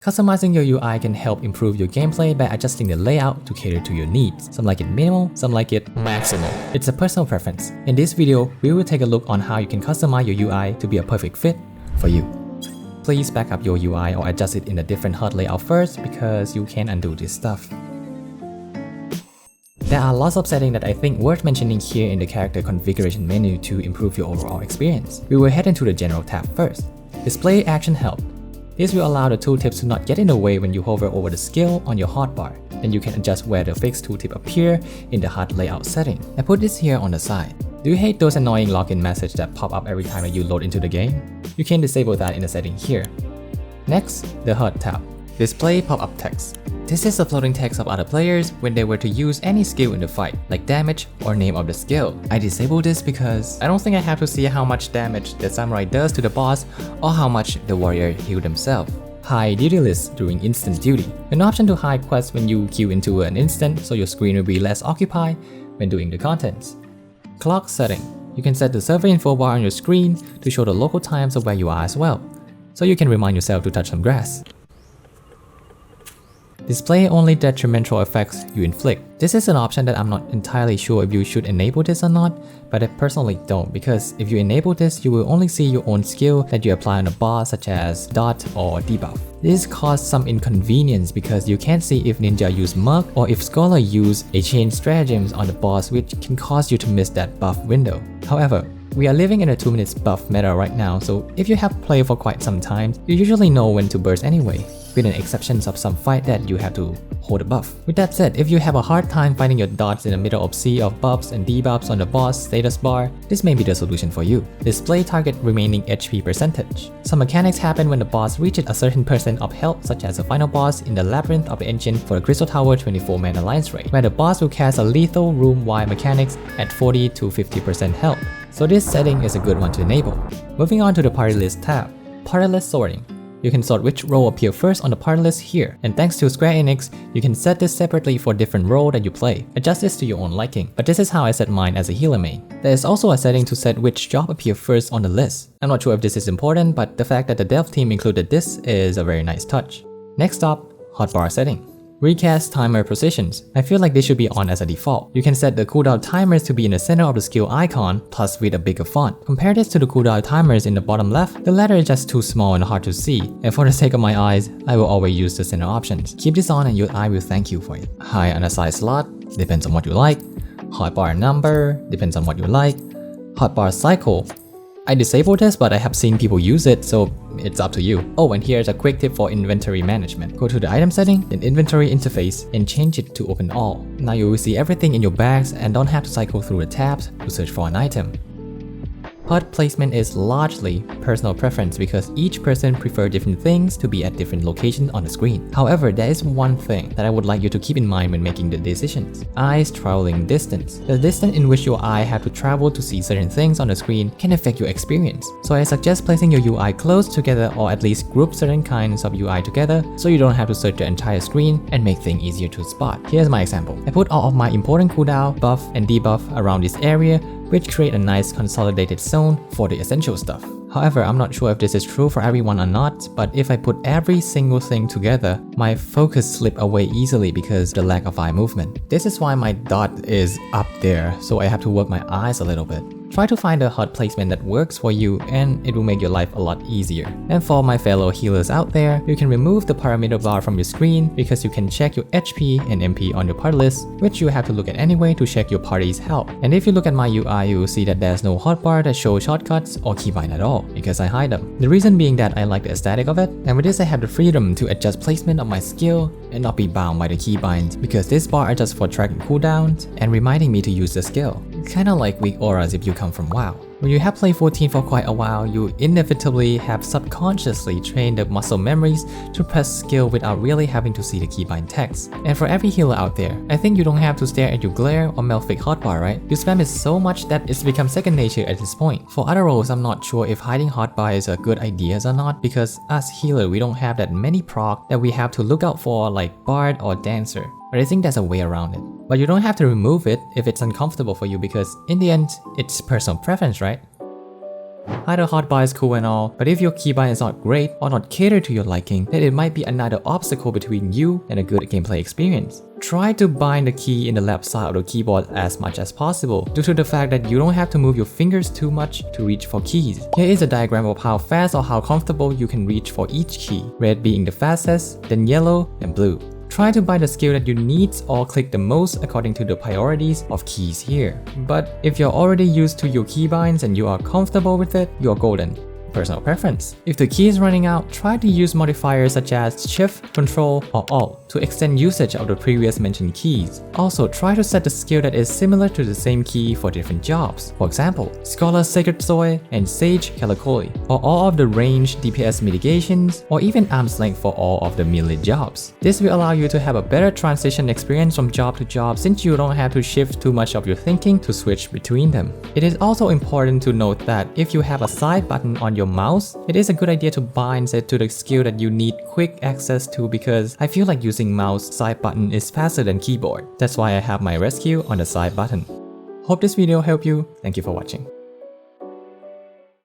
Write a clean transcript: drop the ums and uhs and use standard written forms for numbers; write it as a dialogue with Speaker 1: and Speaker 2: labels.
Speaker 1: Customizing your UI can help improve your gameplay by adjusting the layout to cater to your needs. Some like it minimal, some like it maximal. It's a personal preference. In this video, we will take a look on how you can customize your UI to be a perfect fit for you. Please back up your UI or adjust it in a different HUD layout first because you can't undo this stuff. There are lots of settings that I think worth mentioning here in the character configuration menu to improve your overall experience. We will head into the General tab first. Display Action Help. This will allow the tooltips to not get in the way when you hover over the skill on your hotbar. Then you can adjust where the fixed tooltip appear in the HUD layout setting. I put this here on the side. Do you hate those annoying login messages that pop up every time that you load into the game? You can disable that in the setting here. Next, the HUD tab. Display pop-up text. This is the floating text of other players when they were to use any skill in the fight, like damage or name of the skill. I disable this because I don't think I have to see how much damage the samurai does to the boss or how much the warrior healed themselves. Hide duty list during instant duty. An option to hide quests when you queue into an instant so your screen will be less occupied when doing the contents. Clock setting. You can set the server info bar on your screen to show the local times of where you are as well, so you can remind yourself to touch some grass. Display only detrimental effects you inflict. This is an option that I'm not entirely sure if you should enable this or not, but I personally don't, because if you enable this, you will only see your own skill that you apply on a boss such as dot or debuff. This causes some inconvenience because you can't see if ninja use mug or if scholar use a chain stratagems on the boss, which can cause you to miss that buff window. However, we are living in a 2 minutes buff meta right now, so if you have played for quite some time, you usually know when to burst anyway, with an exception of some fight that you have to hold a buff. With that said, if you have a hard time finding your dots in the middle of sea of buffs and debuffs on the boss status bar, this may be the solution for you. Display target remaining HP percentage. Some mechanics happen when the boss reaches a certain percent of health, such as the final boss in the Labyrinth of the Ancient for the Crystal Tower 24-man alliance raid, where the boss will cast a lethal room-wide mechanics at 40 to 50% health. So this setting is a good one to enable. Moving on to the party list tab. Party list sorting. You can sort which role appear first on the party list here, and thanks to Square Enix, you can set this separately for different role that you play. Adjust this to your own liking, but this is how I set mine as a healer main. There is also a setting to set which job appear first on the list. I'm not sure if this is important, but the fact that the dev team included this is a very nice touch. Next up, Hotbar Settings. Recast timer positions. I feel like this should be on as a default. You can set the cooldown timers to be in the center of the skill icon, plus with a bigger font. Compare this to the cooldown timers in the bottom left, the latter is just too small and hard to see, and for the sake of my eyes, I will always use the center options. Keep this on and your eye will thank you for it. High unassigned slot, depends on what you like. Hotbar number, depends on what you like. Hotbar cycle. I disabled this, but I have seen people use it, so it's up to you. Oh, and here's a quick tip for inventory management. Go to the item setting, then inventory interface, and change it to open all. Now you will see everything in your bags and don't have to cycle through the tabs to search for an item. HUD placement is largely personal preference because each person prefers different things to be at different locations on the screen. However, there is one thing that I would like you to keep in mind when making the decisions. Eye's traveling distance. The distance in which your eye have to travel to see certain things on the screen can affect your experience. So I suggest placing your UI close together or at least group certain kinds of UI together so you don't have to search the entire screen and make things easier to spot. Here's my example. I put all of my important cooldown, buff, and debuff around this area, which create a nice consolidated zone for the essential stuff. However, I'm not sure if this is true for everyone or not, but if I put every single thing together, my focus slip away easily because the lack of eye movement. This is why my dot is up there, so I have to work my eyes a little bit. Try to find a HUD placement that works for you and it will make your life a lot easier. And for my fellow healers out there, you can remove the parameter bar from your screen because you can check your HP and MP on your party list, which you have to look at anyway to check your party's health. And if you look at my UI, you will see that there's no hotbar that shows shortcuts or keybind at all because I hide them. The reason being that I like the aesthetic of it, and with this I have the freedom to adjust placement of my skill and not be bound by the keybinds because this bar adjusts for tracking cooldowns and reminding me to use the skill. Kinda like weak auras if you come from WoW. When you have played 14 for quite a while, you inevitably have subconsciously trained the muscle memories to press skill without really having to see the keybind text. And for every healer out there, I think you don't have to stare at your glare or Melfic hotbar, right? You spam it so much that it's become second nature at this point. For other roles, I'm not sure if hiding hotbar is a good idea or not because as healer, we don't have that many proc that we have to look out for like Bard or Dancer. But I think there's a way around it. But you don't have to remove it if it's uncomfortable for you because in the end, it's personal preference, right? Either hotbar is cool and all, but if your keybind is not great or not catered to your liking, then it might be another obstacle between you and a good gameplay experience. Try to bind the key in the left side of the keyboard as much as possible, due to the fact that you don't have to move your fingers too much to reach for keys. Here is a diagram of how fast or how comfortable you can reach for each key, red being the fastest, then yellow, and blue. Try to bind the skill that you need or click the most according to the priorities of keys here. But if you're already used to your keybinds and you are comfortable with it, you're golden. Personal preference. If the key is running out, try to use modifiers such as Shift, Control, or Alt to extend usage of the previous mentioned keys. Also, try to set the skill that is similar to the same key for different jobs. For example, Scholar Sacred Soil and Sage Calicoli, or all of the range DPS mitigations, or even arm's length for all of the melee jobs. This will allow you to have a better transition experience from job to job since you don't have to shift too much of your thinking to switch between them. It is also important to note that if you have a side button on your mouse, it is a good idea to bind it to the skill that you need quick access to, because I feel like using mouse side button is faster than keyboard. That's why I have my rescue on the side button. Hope this video helped you. Thank you for watching.